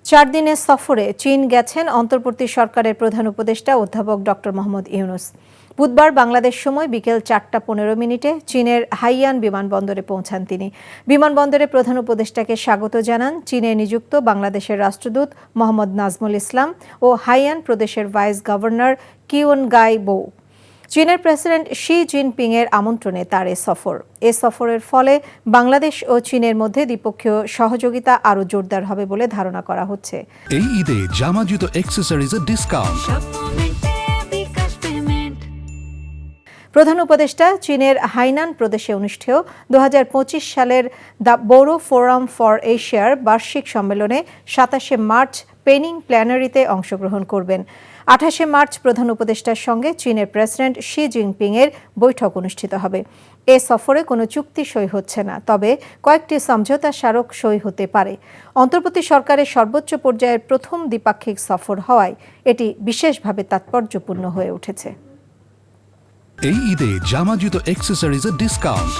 4 দিনের সফরে চীন গেছেন অন্তর্বর্তী সরকারের প্রধান উপদেষ্টা অধ্যাপক ডক্টর মোহাম্মদ ইউনূস। বুধবার বাংলাদেশ সময় বিকেল 4:15 চীনের হাইয়ান বিমানবন্দরে পৌঁছান তিনি। বিমানবন্দরে প্রধান উপদেষ্টাকে স্বাগত জানান চীনে নিযুক্ত বাংলাদেশের রাষ্ট্রদূত মোহাম্মদ নাজমুল ইসলাম ও হাইয়ান প্রদেশের ভাইস গভর্নর কিউনগাই বো। চীনের প্রেসিডেন্ট শি জিনপিংয়ের আমন্ত্রণে তার এ সফরের ফলে বাংলাদেশ ও চীনের মধ্যে দ্বিপক্ষীয় সহযোগিতা আরও জোরদার হবে বলে ধারণা করা হচ্ছে। এই ঈদে জামা জুতো অ্যাক্সেসরিজের ডিসকাউন্ট। প্রধান উপদেষ্টা চীনের হাইনান প্রদেশে অনুষ্ঠেয় 2025 সালের দ্য বোরো ফোরাম ফর এশিয়ার বার্ষিক সম্মেলনে 27 মার্চ পেনিং প্ল্যানারিতে অংশগ্রহণ করবেন। 28 মার্চ প্রধান উপদেষ্টার সঙ্গে চীনের প্রেসিডেন্ট শি জিনপিংয়ের বৈঠক অনুষ্ঠিত হবে। এ সফরে কোনো চুক্তি সই হচ্ছে না, তবে কয়েকটি সমঝোতা স্মারক সই হতে পারে। অন্তর্বর্তী সরকারের সর্বোচ্চ পর্যায়ের প্রথম দ্বিপাক্ষিক সফর হওয়ায় এটি বিশেষভাবে তাৎপর্যপূর্ণ হয়ে উঠেছে। এই ঈদে জামা জুতো অ্যাক্সেসরিজের ডিসকাউন্ট।